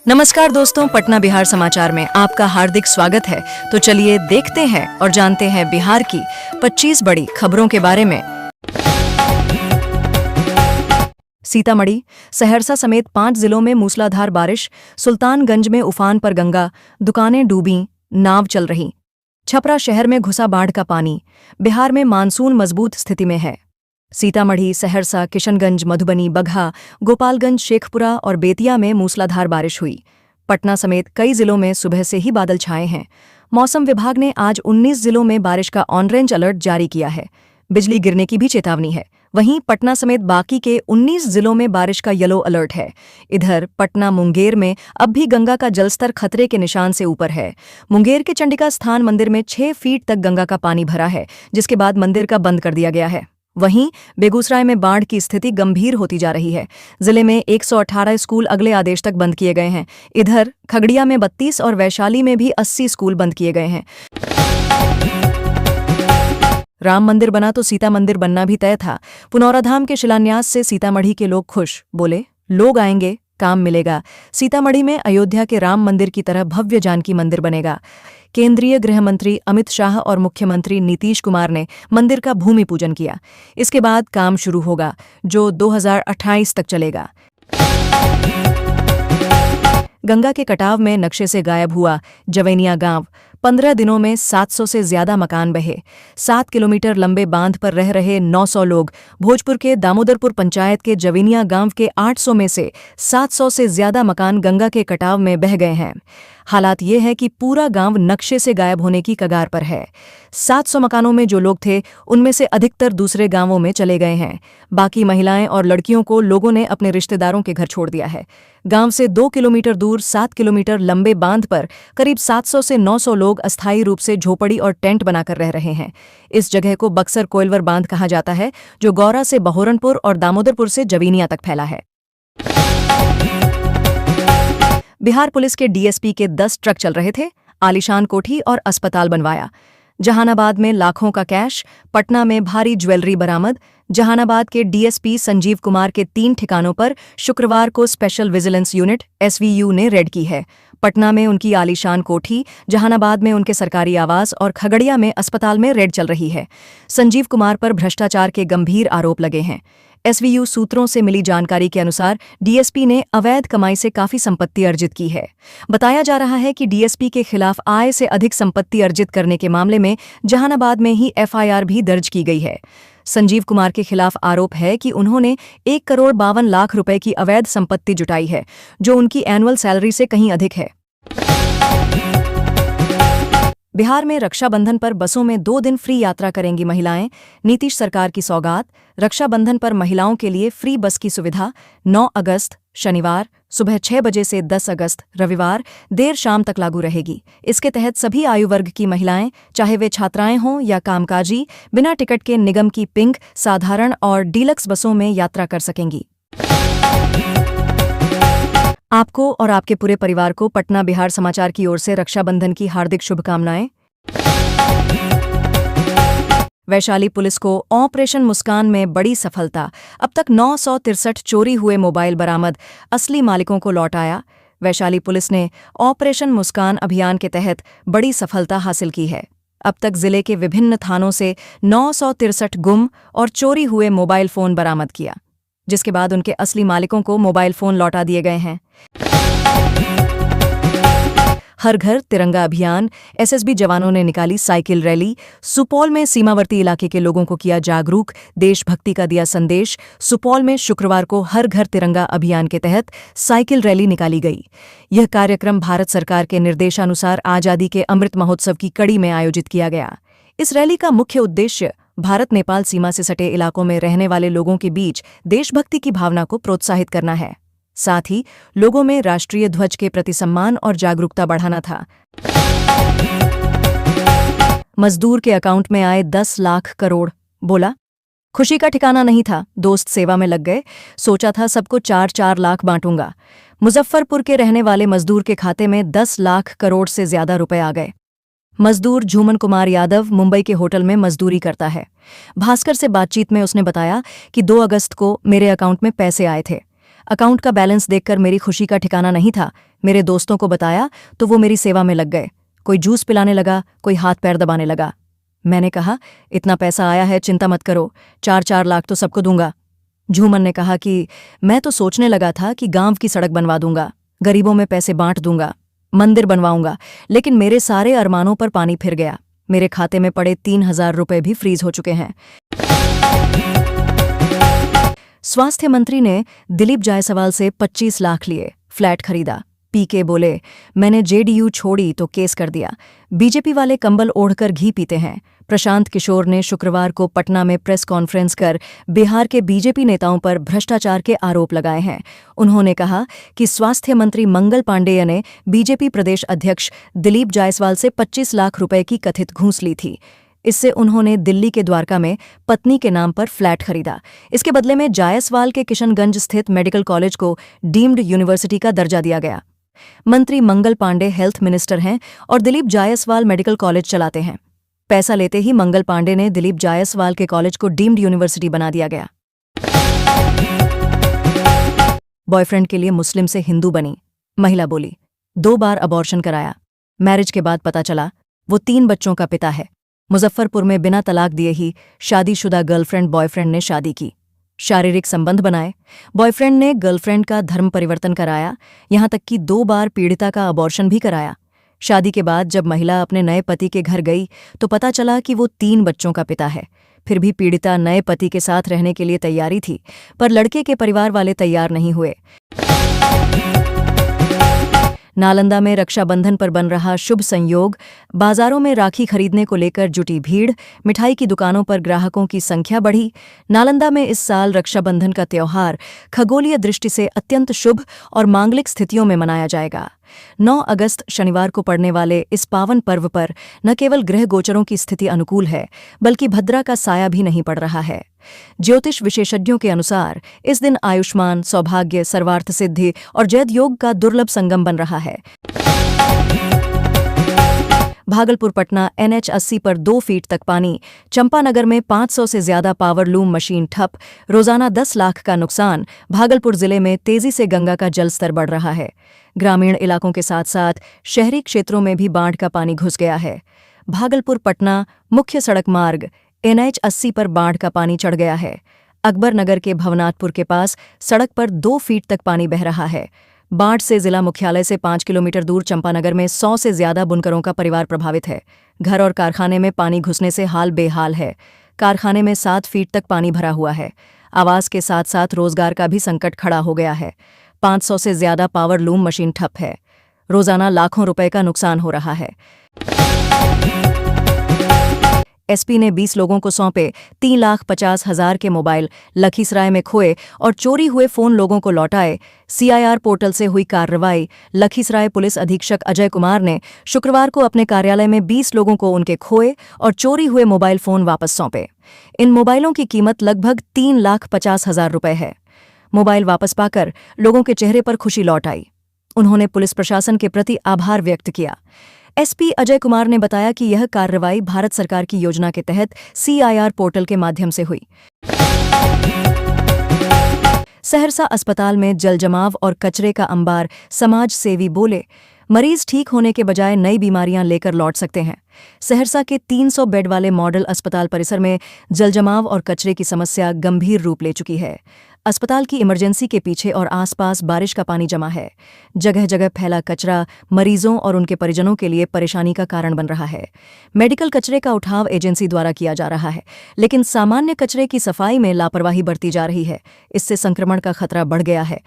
नमस्कार दोस्तों, पटना बिहार समाचार में आपका हार्दिक स्वागत है। तो चलिए देखते हैं और जानते हैं बिहार की 25 बड़ी खबरों के बारे में। सीतामढ़ी, सहरसा समेत 5 जिलों में मूसलाधार बारिश, सुल्तानगंज में उफान पर गंगा, दुकानें डूबीं, नाव चल रही। छपरा शहर में घुसा बाढ़ का पानी। बिहार में मानसून मजबूत स्थिति में है। सीतामढ़ी, सहरसा, किशनगंज, मधुबनी, बगहा, गोपालगंज, शेखपुरा और बेतिया में मूसलाधार बारिश हुई। पटना समेत कई जिलों में सुबह से ही बादल छाए हैं। मौसम विभाग ने आज 19 जिलों में बारिश का ऑरेंज अलर्ट जारी किया है। बिजली गिरने की भी चेतावनी है। वहीं पटना समेत बाकी के 19 जिलों में बारिश का येलो अलर्ट है। इधर पटना मुंगेर में अब भी गंगा का जलस्तर खतरे के निशान से ऊपर है। मुंगेर के चंडिका स्थान मंदिर में 6 फीट तक गंगा का पानी भरा है, जिसके बाद मंदिर का बंद कर दिया गया है। वहीं बेगूसराय में बाढ़ की स्थिति गंभीर होती जा रही है। जिले में 118 स्कूल अगले आदेश तक बंद किए गए हैं। इधर खगड़िया में 32 और वैशाली में भी 80 स्कूल बंद किए गए हैं। राम मंदिर बना तो सीता मंदिर बनना भी तय था। पुनौराधाम के शिलान्यास से सीतामढ़ी के लोग खुश, बोले लोग आएंगे, काम मिलेगा। सीतामढ़ी में अयोध्या के राम मंदिर की तरह भव्य जानकी मंदिर बनेगा। केंद्रीय गृह मंत्री अमित शाह और मुख्यमंत्री नीतीश कुमार ने मंदिर का भूमि पूजन किया। इसके बाद काम शुरू होगा, जो 2028 तक चलेगा। गंगा के कटाव में नक्शे से गायब हुआ जवैनिया गांव। 15 दिनों में 700 से ज्यादा मकान बहे। 7 किलोमीटर लंबे बांध पर रह रहे 900 लोग। भोजपुर के दामोदरपुर पंचायत के जवैनिया गांव के 800 में से 700 से ज्यादा मकान गंगा के कटाव में बह गए हैं। हालात ये है कि पूरा गांव नक्शे से गायब होने की कगार पर है। 700 मकानों में जो लोग थे, उनमें से अधिकतर दूसरे गांवों में चले गए हैं। बाकी महिलाएं और लड़कियों को लोगों ने अपने रिश्तेदारों के घर छोड़ दिया है। गांव से 2 किलोमीटर दूर 7 किलोमीटर लंबे बांध पर करीब 700 से 900 लोग अस्थायी रूप से झोपड़ी और टेंट बनाकर रह रहे हैं। इस जगह को बक्सर कोइलवर बांध कहा जाता है, जो गौरा से बहोरनपुर और दामोदरपुर से जवीनिया तक फैला है। बिहार पुलिस के डीएसपी के 10 ट्रक चल रहे थे। आलीशान कोठी और अस्पताल बनवाया। जहानाबाद में लाखों का कैश। पटना में भारी ज्वेलरी बरामद। जहानाबाद के डीएसपी संजीव कुमार के 3 ठिकानों पर शुक्रवार को स्पेशल विजिलेंस यूनिट एसवीयू ने रेड की है। पटना में उनकी आलीशान कोठी, जहानाबाद में उनके सरकारी आवास और खगड़िया में अस्पताल में रेड चल रही है। संजीव कुमार पर भ्रष्टाचार के गंभीर आरोप लगे हैं। एसवीयू सूत्रों से मिली जानकारी के अनुसार डीएसपी ने अवैध कमाई से काफी संपत्ति अर्जित की है। बताया जा रहा है कि डीएसपी के खिलाफ आय से अधिक संपत्ति अर्जित करने के मामले में जहानाबाद में ही एफआईआर भी दर्ज की गई है। संजीव कुमार के खिलाफ आरोप है कि उन्होंने 1,52,00,000 रुपए की अवैध संपत्ति जुटाई है, जो उनकी एनुअल सैलरी से कहीं अधिक है। बिहार में रक्षाबंधन पर बसों में 2 दिन फ्री यात्रा करेंगी महिलाएं। नीतीश सरकार की सौगात। रक्षाबंधन पर महिलाओं के लिए फ्री बस की सुविधा 9 अगस्त शनिवार सुबह 6 बजे से 10 अगस्त रविवार देर शाम तक लागू रहेगी। इसके तहत सभी आयु वर्ग की महिलाएं, चाहे वे छात्राएं हों या कामकाजी, बिना टिकट के निगम की पिंक, साधारण और डीलक्स बसों में यात्रा कर सकेंगी। आपको और आपके पूरे परिवार को पटना बिहार समाचार की ओर से रक्षाबंधन की हार्दिक शुभकामनाएं। वैशाली पुलिस को ऑपरेशन मुस्कान में बड़ी सफलता। अब तक 963 चोरी हुए मोबाइल बरामद, असली मालिकों को लौटाया। वैशाली पुलिस ने ऑपरेशन मुस्कान अभियान के तहत बड़ी सफलता हासिल की है। अब तक जिले के विभिन्न थानों से 963 गुम और चोरी हुए मोबाइल फोन बरामद किया, जिसके बाद उनके असली मालिकों को मोबाइल फोन लौटा दिए गए हैं। हर घर तिरंगा अभियान। एसएसबी जवानों ने निकाली साइकिल रैली। सुपौल में सीमावर्ती इलाके के लोगों को किया जागरूक, देशभक्ति का दिया संदेश। सुपौल में शुक्रवार को हर घर तिरंगा अभियान के तहत साइकिल रैली निकाली गई। यह कार्यक्रम भारत सरकार के निर्देशानुसार आजादी के अमृत महोत्सव की कड़ी में आयोजित किया गया। इस रैली का मुख्य उद्देश्य भारत नेपाल सीमा से सटे इलाकों में रहने वाले लोगों के बीच देशभक्ति की भावना को प्रोत्साहित करना है। साथ ही लोगों में राष्ट्रीय ध्वज के प्रति सम्मान और जागरूकता बढ़ाना था। मजदूर के अकाउंट में आए 10 लाख करोड़। बोला खुशी का ठिकाना नहीं था, दोस्त सेवा में लग गए। सोचा था सबको 4-4 लाख बांटूंगा। मुजफ्फरपुर के रहने वाले मजदूर के खाते में 10 लाख करोड़ से ज्यादा रुपए आ गए। मजदूर झूमन कुमार यादव मुंबई के होटल में मजदूरी करता है। भास्कर से बातचीत में उसने बताया कि 2 अगस्त को मेरे अकाउंट में पैसे आए थे। अकाउंट का बैलेंस देखकर मेरी खुशी का ठिकाना नहीं था। मेरे दोस्तों को बताया तो वो मेरी सेवा में लग गए। कोई जूस पिलाने लगा, कोई हाथ पैर दबाने लगा। मैंने कहा, इतना पैसा आया है, चिंता मत करो, 4-4 लाख तो सबको दूंगा। झूमन ने कहा कि मैं तो सोचने लगा था कि गांव की सड़क बनवा दूंगा, गरीबों में पैसे बांट दूंगा, मंदिर बनवाऊंगा, लेकिन मेरे सारे अरमानों पर पानी फिर गया। मेरे खाते में पड़े 3,000 रुपए भी फ्रीज हो चुके हैं। स्वास्थ्य मंत्री ने दिलीप जायसवाल से 25 लाख लिए, फ्लैट खरीदा। पीके बोले, मैंने जेडीयू छोड़ी तो केस कर दिया। बीजेपी वाले कंबल ओढ़कर घी पीते हैं। प्रशांत किशोर ने शुक्रवार को पटना में प्रेस कॉन्फ्रेंस कर बिहार के बीजेपी नेताओं पर भ्रष्टाचार के आरोप लगाए हैं। उन्होंने कहा कि स्वास्थ्य मंत्री मंगल पांडेय ने बीजेपी प्रदेश अध्यक्ष दिलीप जायसवाल से 25 लाख रुपए की कथित घूस ली थी। इससे उन्होंने दिल्ली के द्वारका में पत्नी के नाम पर फ्लैट खरीदा। इसके बदले में जायसवाल के किशनगंज स्थित मेडिकल कॉलेज को डीम्ड यूनिवर्सिटी का दर्जा दिया गया। मंत्री मंगल पांडे हेल्थ मिनिस्टर हैं और दिलीप जायसवाल मेडिकल कॉलेज चलाते हैं। पैसा लेते ही मंगल पांडे ने दिलीप जायसवाल के कॉलेज को डीम्ड यूनिवर्सिटी बना दिया गया। बॉयफ्रेंड के लिए मुस्लिम से हिंदू बनी, महिला बोली। 2 बार अबॉर्शन कराया, मैरिज के बाद पता चला वो 3 बच्चों का पिता है। मुजफ्फरपुर में बिना तलाक दिए ही शादीशुदा गर्लफ्रेंड बॉयफ्रेंड ने शादी की। शारीरिक संबंध बनाए, बॉयफ्रेंड ने गर्लफ्रेंड का धर्म परिवर्तन कराया, यहां तक कि 2 बार पीड़िता का अबॉर्शन भी कराया। शादी के बाद जब महिला अपने नए पति के घर गई तो पता चला कि वो 3 बच्चों का पिता है। फिर भी पीड़िता नए पति के साथ रहने के लिए तैयारी थी, पर लड़के के परिवार वाले तैयार नहीं हुए। नालंदा में रक्षाबंधन पर बन रहा शुभ संयोग, बाजारों में राखी खरीदने को लेकर जुटी भीड़, मिठाई की दुकानों पर ग्राहकों की संख्या बढ़ी। नालंदा में इस साल रक्षाबंधन का त्योहार खगोलीय दृष्टि से अत्यंत शुभ और मांगलिक स्थितियों में मनाया जाएगा। 9 अगस्त शनिवार को पड़ने वाले इस पावन पर्व पर न केवल ग्रह गोचरों की स्थिति अनुकूल है, बल्कि भद्रा का साया भी नहीं पड़ रहा है। ज्योतिष विशेषज्ञों के अनुसार इस दिन आयुष्मान, सौभाग्य, सर्वार्थ सिद्धि और जैद योग का दुर्लभ संगम बन रहा है। भागलपुर पटना NH 80 पर 2 फीट तक पानी, चंपानगर में 500 से ज्यादा पावर लूम मशीन ठप, रोजाना 10 लाख का नुकसान। भागलपुर जिले में तेजी से गंगा का जलस्तर बढ़ रहा है। ग्रामीण इलाकों के साथ साथ शहरी क्षेत्रों में भी बाढ़ का पानी घुस गया है। भागलपुर पटना मुख्य सड़क मार्ग NH 80 पर बाढ़ का पानी चढ़ गया है। अकबर नगर के भवनाथपुर के पास सड़क पर 2 फीट तक पानी बह रहा है। बाढ़ से जिला मुख्यालय से 5 किलोमीटर दूर चंपानगर में 100 से ज्यादा बुनकरों का परिवार प्रभावित है। घर और कारखाने में पानी घुसने से हाल बेहाल है। कारखाने में 7 फीट तक पानी भरा हुआ है। आवास के साथ साथ रोजगार का भी संकट खड़ा हो गया है। 500 से ज्यादा पावर लूम मशीन ठप है। रोजाना लाखों रुपए का नुकसान हो रहा है। एसपी ने 20 लोगों को सौंपे 3,50,000 के मोबाइल, लखीसराय में खोए और चोरी हुए फोन लोगों को लौटाए। CIR पोर्टल से हुई कार्रवाई। लखीसराय पुलिस अधीक्षक अजय कुमार ने शुक्रवार को अपने कार्यालय में 20 लोगों को उनके खोए और चोरी हुए मोबाइल फोन वापस सौंपे। इन मोबाइलों की कीमत लगभग 3,50,000 रुपए है। मोबाइल वापस पाकर लोगों के चेहरे पर खुशी लौट आई। उन्होंने पुलिस प्रशासन के प्रति आभार व्यक्त किया। एसपी अजय कुमार ने बताया कि यह कार्रवाई भारत सरकार की योजना के तहत CIR पोर्टल के माध्यम से हुई। सहरसा अस्पताल में जलजमाव और कचरे का अंबार, समाज सेवी बोले, मरीज ठीक होने के बजाय नई बीमारियां लेकर लौट सकते हैं। सहरसा के 300 बेड वाले मॉडल अस्पताल परिसर में जलजमाव और कचरे की समस्या गंभीर रूप ले चुकी है। अस्पताल की इमरजेंसी के पीछे और आसपास बारिश का पानी जमा है। जगह जगह फैला कचरा मरीजों और उनके परिजनों के लिए परेशानी का कारण बन रहा है। मेडिकल कचरे का उठाव एजेंसी द्वारा किया जा रहा है, लेकिन सामान्य कचरे की सफाई में लापरवाही बरती जा रही है। इससे संक्रमण का खतरा बढ़ गया है।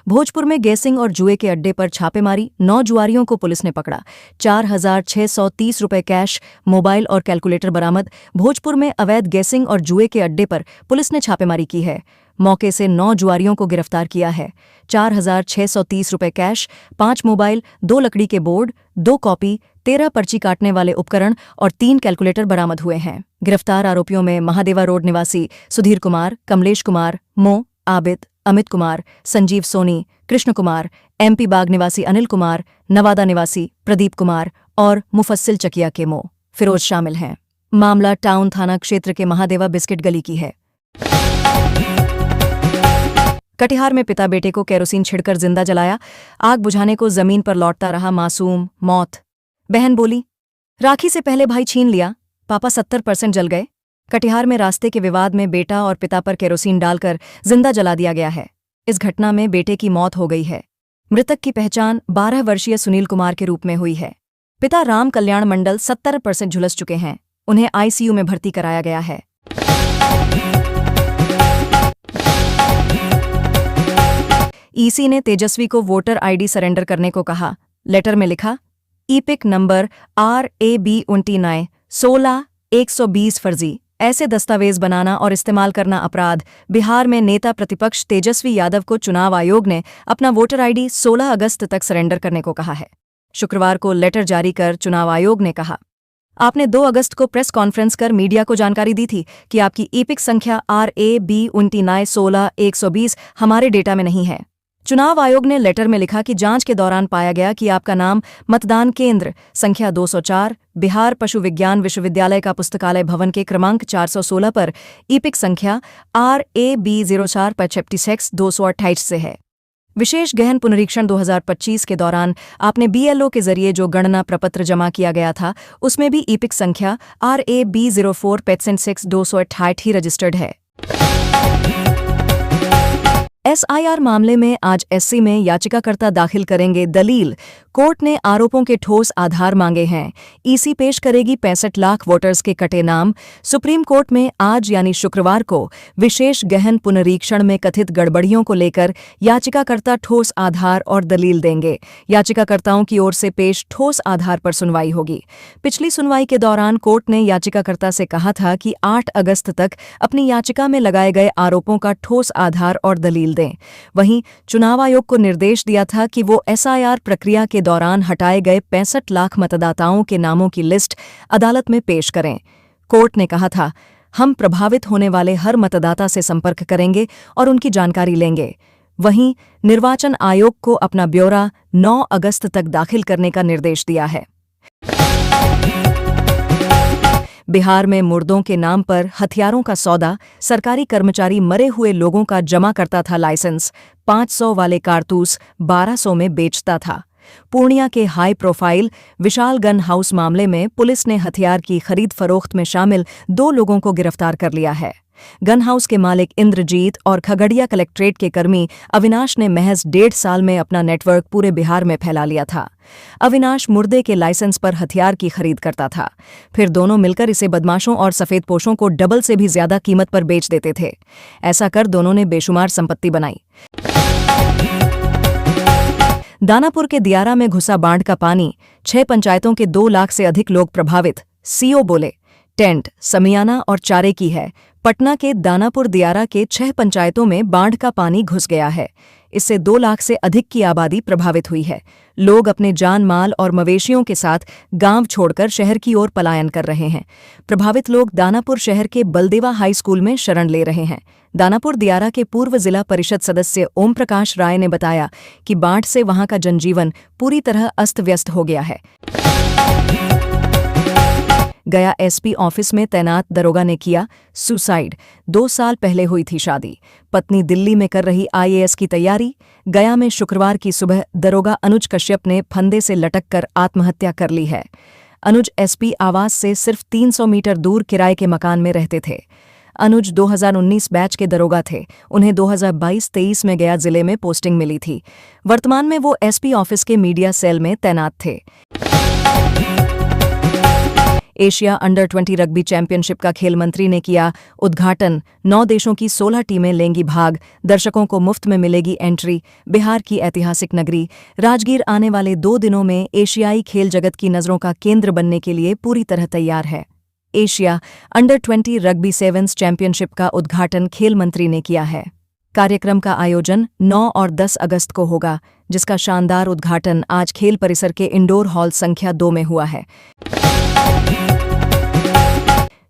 भोजपुर में गैसिंग और जुए के अड्डे पर छापेमारी, 9 जुआरियों को पुलिस ने पकड़ा। 4,630 रुपए कैश, मोबाइल और कैलकुलेटर बरामद। भोजपुर में अवैध गैसिंग और जुए के अड्डे पर पुलिस ने छापेमारी की है। मौके से 9 जुआरियों को गिरफ्तार किया है। 4,630 रुपए कैश, 5 मोबाइल, 2 लकड़ी के बोर्ड, 2 कॉपी, 13 पर्ची काटने वाले उपकरण और 3 कैलकुलेटर बरामद हुए हैं। गिरफ्तार आरोपियों में महादेवा रोड निवासी सुधीर कुमार, कमलेश कुमार, मो, आबिद, अमित कुमार, संजीव सोनी, कृष्ण कुमार, MP बाग निवासी अनिल कुमार, नवादा निवासी प्रदीप कुमार और मुफस्सिल चकिया के मो फिरोज शामिल हैं। मामला टाउन थाना क्षेत्र के महादेवा बिस्किट गली की है। कटिहार में पिता बेटे को केरोसिन छिड़कर जिंदा जलाया, आग बुझाने को जमीन पर लौटता रहा मासूम, मौत। बहन बोली, राखी से पहले भाई छीन लिया, पापा 70% जल गए। कटिहार में रास्ते के विवाद में बेटा और पिता पर केरोसिन डालकर जिंदा जला दिया गया है। इस घटना में बेटे की मौत हो गई है। मृतक की पहचान 12 वर्षीय सुनील कुमार के रूप में हुई है। पिता राम कल्याण मंडल 70% झुलस चुके हैं। उन्हें आईसीयू में भर्ती कराया गया है। ईसी ने तेजस्वी को वोटर आईडी सरेंडर करने को कहा। लेटर में लिखा, ईपिक नंबर RAB29 16-120 फर्जी ऐसे दस्तावेज बनाना और इस्तेमाल करना अपराध। बिहार में नेता प्रतिपक्ष तेजस्वी यादव को चुनाव आयोग ने अपना वोटर आईडी 16 अगस्त तक सरेंडर करने को कहा है। शुक्रवार को लेटर जारी कर चुनाव आयोग ने कहा, आपने 2 अगस्त को प्रेस कॉन्फ्रेंस कर मीडिया को जानकारी दी थी कि आपकी ईपिक संख्या RAB29 16-120 हमारे डेटा में नहीं है। चुनाव आयोग ने लेटर में लिखा कि जांच के दौरान पाया गया कि आपका नाम मतदान केंद्र संख्या 204 बिहार पशु विज्ञान विश्वविद्यालय का पुस्तकालय भवन के क्रमांक 416 पर ईपिक संख्या RAB04-56 228 से है। विशेष गहन पुनरीक्षण 2025 के दौरान आपने BLO के जरिए जो गणना प्रपत्र जमा किया गया था उसमें भी ईपिक संख्या RAB04-56 228 ही रजिस्टर्ड है। SIR मामले में आज SC में याचिकाकर्ता दाखिल करेंगे दलील। कोर्ट ने आरोपों के ठोस आधार मांगे हैं। ईसी पेश करेगी 65 लाख वोटर्स के कटे नाम। सुप्रीम कोर्ट में आज यानी शुक्रवार को विशेष गहन पुनरीक्षण में कथित गड़बड़ियों को लेकर याचिकाकर्ता ठोस आधार और दलील देंगे। याचिकाकर्ताओं की ओर से पेश ठोस आधार पर सुनवाई होगी। पिछली सुनवाई के दौरान कोर्ट ने याचिकाकर्ता से कहा था कि 8 अगस्त तक अपनी याचिका में लगाए गए आरोपों का ठोस आधार और दलील दें। वहीं चुनाव आयोग को निर्देश दिया था कि वो SIR प्रक्रिया के दौरान हटाए गए 65 लाख मतदाताओं के नामों की लिस्ट अदालत में पेश करें। कोर्ट ने कहा था, हम प्रभावित होने वाले हर मतदाता से संपर्क करेंगे और उनकी जानकारी लेंगे। वहीं निर्वाचन आयोग को अपना ब्यौरा 9 अगस्त तक दाखिल करने का निर्देश दिया है। बिहार में मुर्दों के नाम पर हथियारों का सौदा। सरकारी कर्मचारी मरे हुए लोगों का जमा करता था लाइसेंस। 500 वाले कारतूस 1200 में बेचता था। पूर्णिया के हाई प्रोफाइल विशाल गन हाउस मामले में पुलिस ने हथियार की खरीद फरोख्त में शामिल 2 लोगों को गिरफ्तार कर लिया है। गन हाउस के मालिक इंद्रजीत और खगड़िया कलेक्ट्रेट के कर्मी अविनाश ने महज 1.5 साल में अपना नेटवर्क पूरे बिहार में फैला लिया था। अविनाश मुर्दे के लाइसेंस पर हथियार की खरीद करता था, फिर दोनों मिलकर इसे बदमाशों और सफेदपोशों को डबल से भी ज्यादा कीमत पर बेच देते थे। ऐसा कर दोनों ने बेशुमार संपत्ति बनाई। दानापुर के दियारा में घुसा बाढ़ का पानी, 6 पंचायतों के 2 लाख से अधिक लोग प्रभावित। सीओ बोले, टेंट, समियाना और चारे की है। पटना के दानापुर दियारा के 6 पंचायतों में बाढ़ का पानी घुस गया है। इससे 2 लाख से अधिक की आबादी प्रभावित हुई है। लोग अपने जान माल और मवेशियों के साथ गांव छोड़कर शहर की ओर पलायन कर रहे हैं। प्रभावित लोग दानापुर शहर के बलदेवा हाई स्कूल में शरण ले रहे हैं। दानापुर दियारा के पूर्व जिला परिषद सदस्य ओम प्रकाश राय ने बताया कि बाढ़ से वहां का जनजीवन पूरी तरह अस्त व्यस्त हो गया है। गया SP ऑफिस में तैनात दरोगा ने किया सुसाइड। 2 साल पहले हुई थी शादी। पत्नी दिल्ली में कर रही IAS की तैयारी। गया में शुक्रवार की सुबह दरोगा अनुज कश्यप ने फंदे से लटककर आत्महत्या कर ली है। अनुज SP आवास से सिर्फ 300 मीटर दूर किराए के मकान में रहते थे। अनुज 2019 बैच के दरोगा थे। उन्हें 2022-23 में गया जिले में पोस्टिंग मिली थी। वर्तमान में वो SP ऑफिस के मीडिया सेल में तैनात थे। एशिया अंडर 20 रग्बी चैंपियनशिप का खेल मंत्री ने किया उद्घाटन। 9 देशों की 16 टीमें लेंगी भाग। दर्शकों को मुफ्त में मिलेगी एंट्री। बिहार की ऐतिहासिक नगरी राजगीर आने वाले 2 दिनों में एशियाई खेल जगत की नज़रों का केंद्र बनने के लिए पूरी तरह तैयार है। Asia under 20 rugby sevens championship का उद्घाटन खेल मंत्री ने किया है। कार्यक्रम का आयोजन 9 और 10 अगस्त को होगा, जिसका शानदार उद्घाटन आज खेल परिसर के इंडोर हॉल संख्या 2 में हुआ है।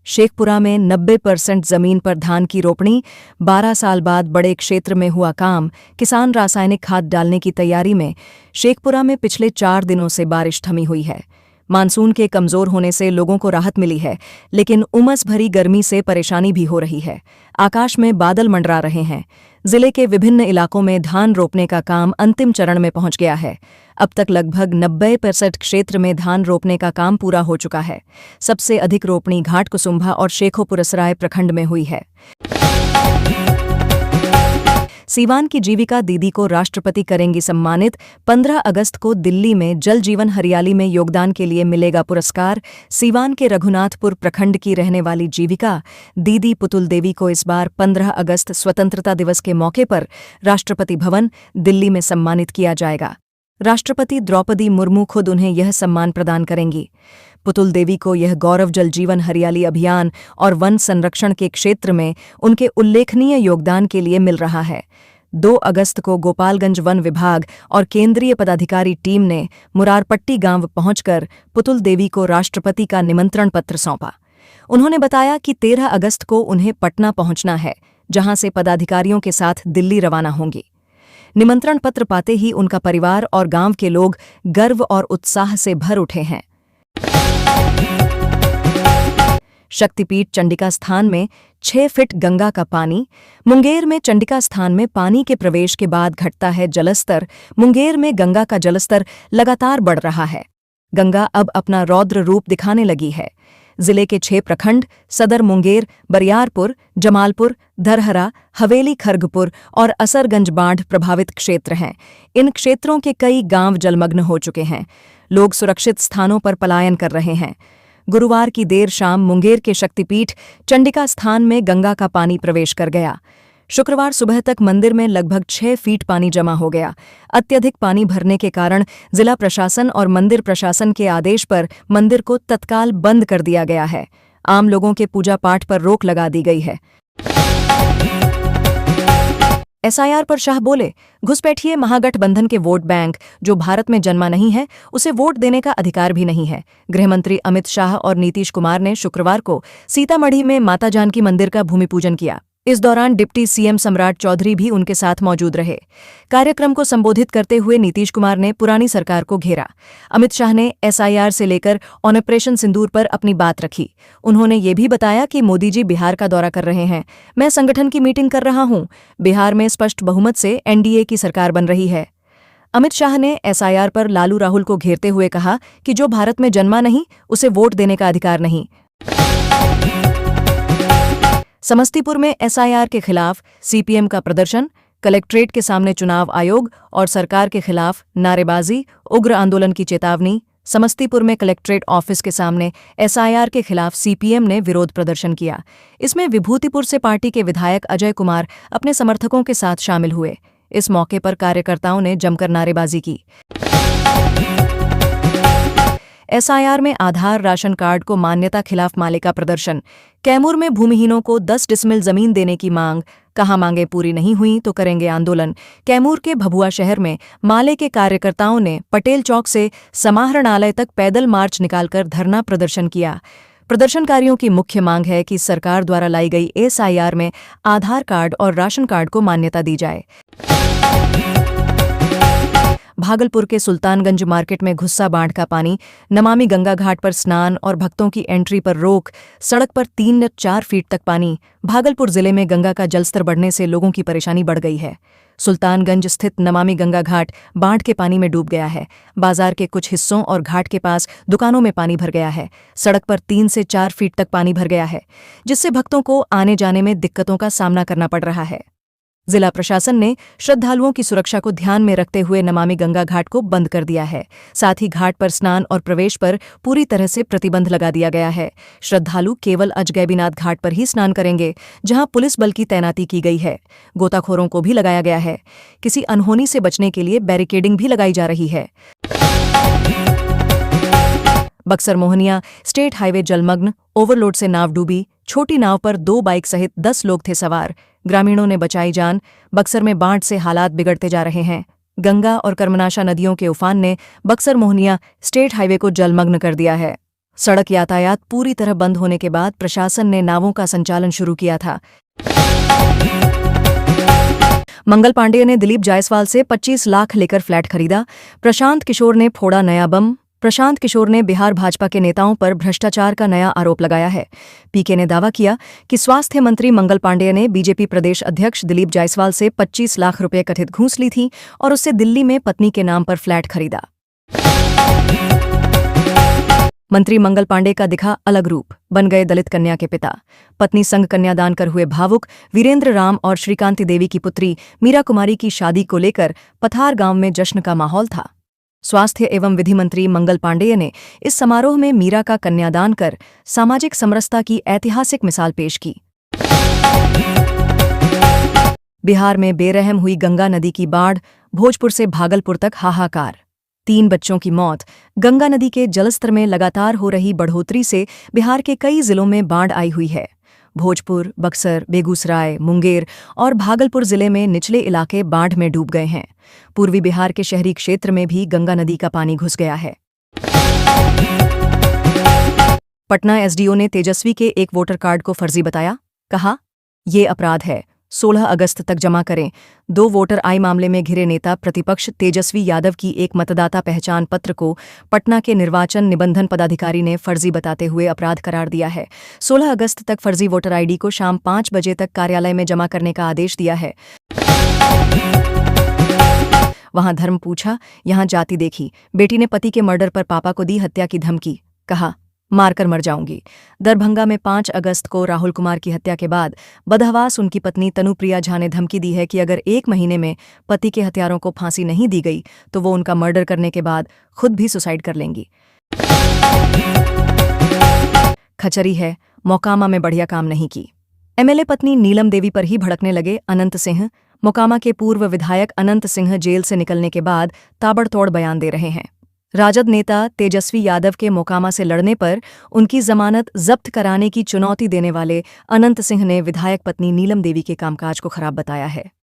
शेखपुरा में 90% जमीन पर धान की रोपणी। 12 साल बाद बड़े क्षेत्र में हुआ काम। किसान रासायनिक खाद डालने की तैयारी में। शेखपुरा में पिछले 4 दिनों से बारिश थमी हुई है। मानसून के कमजोर होने से लोगों को राहत मिली है, लेकिन उमस भरी गर्मी से परेशानी भी हो रही है। आकाश में बादल मंडरा रहे हैं। जिले के विभिन्न इलाकों में धान रोपने का काम अंतिम चरण में पहुंच गया है। अब तक लगभग 90% क्षेत्र में धान रोपने का काम पूरा हो चुका है। सबसे अधिक रोपणी घाटकुसुम्भा और शेखोपुरसराय प्रखंड में हुई है। सीवान की जीविका दीदी को राष्ट्रपति करेंगी सम्मानित। 15 अगस्त को दिल्ली में जल जीवन हरियाली में योगदान के लिए मिलेगा पुरस्कार। सीवान के रघुनाथपुर प्रखंड की रहने वाली जीविका दीदी पुतुल देवी को इस बार 15 अगस्त स्वतंत्रता दिवस के मौके पर राष्ट्रपति भवन दिल्ली में सम्मानित किया जाएगा। राष्ट्रपति द्रौपदी मुर्मू खुद उन्हें यह सम्मान प्रदान करेंगी। पुतुल देवी को यह गौरव जल जीवन हरियाली अभियान और वन संरक्षण के क्षेत्र में उनके उल्लेखनीय योगदान के लिए मिल रहा है। 2 अगस्त को गोपालगंज वन विभाग और केंद्रीय पदाधिकारी टीम ने मुरारपट्टी गांव पहुंचकर पुतुल देवी को राष्ट्रपति का निमंत्रण पत्र सौंपा। उन्होंने बताया कि 13 अगस्त को उन्हें पटना पहुंचना है, जहां से पदाधिकारियों के साथ दिल्ली रवाना होंगी। निमंत्रण पत्र पाते ही उनका परिवार और गांव के लोग गर्व और उत्साह से भर उठे हैं। शक्तिपीठ चंडिका स्थान में 6 फीट गंगा का पानी। मुंगेर में चंडिका स्थान में पानी के प्रवेश के बाद घटता है जलस्तर। मुंगेर में गंगा का जलस्तर लगातार बढ़ रहा है। गंगा अब अपना रौद्र रूप दिखाने लगी है। जिले के 6 प्रखंड सदर मुंगेर, बरियारपुर, जमालपुर, धरहरा, हवेली खर्गपुर और असरगंज बाढ़ प्रभावित क्षेत्र हैं। इन क्षेत्रों के कई गांव जलमग्न हो चुके हैं। लोग सुरक्षित स्थानों पर पलायन कर रहे हैं। गुरुवार की देर शाम मुंगेर के शक्तिपीठ चंडिका स्थान में गंगा का पानी प्रवेश कर गया। शुक्रवार सुबह तक मंदिर में लगभग 6 फीट पानी जमा हो गया। अत्यधिक पानी भरने के कारण जिला प्रशासन और मंदिर प्रशासन के आदेश पर मंदिर को तत्काल बंद कर दिया गया है। आम लोगों के पूजा पाठ पर रोक लगा दी गई है। एसआईआर पर शाह बोले, घुसपैठिए महागठबंधन के वोट बैंक जो भारत में जन्मा नहीं है, उसे वोट देने का अधिकार भी नहीं है। गृहमंत्री अमित शाह और नीतीश कुमार ने शुक्रवार को सीतामढ़ी में माता जानकी मंदिर का भूमि पूजन किया। इस दौरान डिप्टी सीएम सम्राट चौधरी भी उनके साथ मौजूद रहे। कार्यक्रम को संबोधित करते हुए नीतीश कुमार ने पुरानी सरकार को घेरा। अमित शाह ने एसआईआर से लेकर ऑपरेशन सिंदूर पर अपनी बात रखी। उन्होंने ये भी बताया कि मोदी जी बिहार का दौरा कर रहे हैं। मैं संगठन की मीटिंग कर रहा हूं। बिहार में स्पष्ट बहुमत से एनडीए की सरकार बन रही है। अमित शाह ने एसआईआर पर लालू राहुल को घेरते हुए कहा कि जो भारत में जन्मा नहीं, उसे वोट देने का अधिकार नहीं। समस्तीपुर में एसआईआर के खिलाफ सीपीएम का प्रदर्शन, कलेक्ट्रेट के सामने चुनाव आयोग और सरकार के खिलाफ नारेबाजी, उग्र आंदोलन की चेतावनी। समस्तीपुर में कलेक्ट्रेट ऑफिस के सामने एसआईआर के खिलाफ सीपीएम ने विरोध प्रदर्शन किया। इसमें विभूतिपुर से पार्टी के विधायक अजय कुमार अपने समर्थकों के साथ शामिल हुए। इस मौके पर कार्यकर्ताओं ने जमकर नारेबाजी की। एसआईआर में आधार राशन कार्ड को मान्यता खिलाफ माले का प्रदर्शन। कैमूर में भूमिहीनों को 10 डिसमिल जमीन देने की मांग। कहा मांगे पूरी नहीं हुई तो करेंगे आंदोलन। कैमूर के भभुआ शहर में माले के कार्यकर्ताओं ने पटेल चौक से समाहरणालय तक पैदल मार्च निकालकर धरना प्रदर्शन किया। प्रदर्शनकारियों की मुख्य मांग है कि सरकार द्वारा लाई गई एसआईआर में आधार कार्ड और राशन कार्ड को मान्यता दी जाए। भागलपुर के सुल्तानगंज मार्केट में घुस्सा बाढ़ का पानी। नमामि गंगा घाट पर स्नान और भक्तों की एंट्री पर रोक। सड़क पर 3 या 4 फीट तक पानी। भागलपुर जिले में गंगा का जलस्तर बढ़ने से लोगों की परेशानी बढ़ गई है। सुल्तानगंज स्थित नमामि गंगा घाट बाढ़ के पानी में डूब गया है। बाजार के कुछ हिस्सों और घाट के पास दुकानों में पानी भर गया है। सड़क पर 3 से 4 फीट तक पानी भर गया है, जिससे भक्तों को आने जाने में दिक्कतों का सामना करना पड़ रहा है। जिला प्रशासन ने श्रद्धालुओं की सुरक्षा को ध्यान में रखते हुए नमामि गंगा घाट को बंद कर दिया है। साथ ही घाट पर स्नान और प्रवेश पर पूरी तरह से प्रतिबंध लगा दिया गया है। श्रद्धालु केवल अजगैबीनाथ घाट पर ही स्नान करेंगे, जहां पुलिस बल की तैनाती की गई है। गोताखोरों को भी लगाया गया है। किसी अनहोनी से बचने के लिए बैरिकेडिंग भी लगाई जा रही है। बक्सर मोहनिया स्टेट हाईवे जलमग्न, ओवरलोड से नाव डूबी। छोटी नाव पर 2 बाइक सहित 10 लोग थे सवार। ग्रामीणों ने बचाई जान। बक्सर में बाढ़ से हालात बिगड़ते जा रहे हैं। गंगा और कर्मनाशा नदियों के उफान ने बक्सर मोहनिया स्टेट हाईवे को जलमग्न कर दिया है। सड़क यातायात पूरी तरह बंद होने के बाद प्रशासन ने नावों का संचालन शुरू किया था। मंगल पांडेय ने दिलीप जायसवाल से 25 लाख लेकर फ्लैट खरीदा। प्रशांत किशोर ने फोड़ा नया बम। प्रशांत किशोर ने बिहार भाजपा के नेताओं पर भ्रष्टाचार का नया आरोप लगाया है। पीके ने दावा किया कि स्वास्थ्य मंत्री मंगल पांडेय ने बीजेपी प्रदेश अध्यक्ष दिलीप जायसवाल से 25 लाख रुपए कथित घूस ली थी और उससे दिल्ली में पत्नी के नाम पर फ्लैट खरीदा। मंत्री मंगल पांडे का दिखा अलग रूप, बन गए दलित कन्या के पिता। पत्नी संग कन्यादान कर हुए भावुक। वीरेंद्र राम और श्रीकांति देवी की पुत्री मीरा कुमारी की शादी को लेकर पथार गांव में जश्न का माहौल था। स्वास्थ्य एवं विधि मंत्री मंगल पांडेय ने इस समारोह में मीरा का कन्यादान कर सामाजिक समरसता की ऐतिहासिक मिसाल पेश की। बिहार में बेरहम हुई गंगा नदी की बाढ़, भोजपुर से भागलपुर तक हाहाकार। 3 बच्चों की मौत। गंगा नदी के जलस्तर में लगातार हो रही बढ़ोतरी से बिहार के कई जिलों में बाढ़ आई हुई है। भोजपुर, बक्सर, बेगूसराय, मुंगेर और भागलपुर जिले में निचले इलाके बाढ़ में डूब गए हैं। पूर्वी बिहार के शहरी क्षेत्र में भी गंगा नदी का पानी घुस गया है। पटना एसडीओ ने तेजस्वी के एक वोटर कार्ड को फर्जी बताया। कहा, ये अपराध है, 16 अगस्त तक जमा करें। 2 वोटर आई मामले में घिरे नेता प्रतिपक्ष तेजस्वी यादव की एक मतदाता पहचान पत्र को पटना के निर्वाचन निबंधन पदाधिकारी ने फर्जी बताते हुए अपराध करार दिया है। 16 अगस्त तक फर्जी वोटर आईडी को शाम 5 बजे तक कार्यालय में जमा करने का आदेश दिया है। वहां धर्म पूछा, यहां जाति देखी। बेटी ने पति के मर्डर पर पापा को दी हत्या की धमकी। कहा, मारकर मर जाऊंगी। दरभंगा में 5 अगस्त को राहुल कुमार की हत्या के बाद बदहवास उनकी पत्नी तनुप्रिया झा ने धमकी दी है कि अगर 1 महीने में पति के हत्यारों को फांसी नहीं दी गई तो वो उनका मर्डर करने के बाद खुद भी सुसाइड कर लेंगी। खचरी है, मोकामा में बढ़िया काम नहीं की। एमएलए पत्नी नीलम देवी पर ही भड़कने लगे अनंत सिंह। मोकामा के पूर्व विधायक अनंत सिंह जेल से निकलने के बाद ताबड़तोड़ बयान दे रहे हैं। राजद नेता तेजस्वी यादव के मोकामा से लड़ने पर उनकी जमानत जब्त कराने की चुनौती देने वाले अनंत सिंह ने विधायक पत्नी नीलम देवी के कामकाज को खराब बताया है।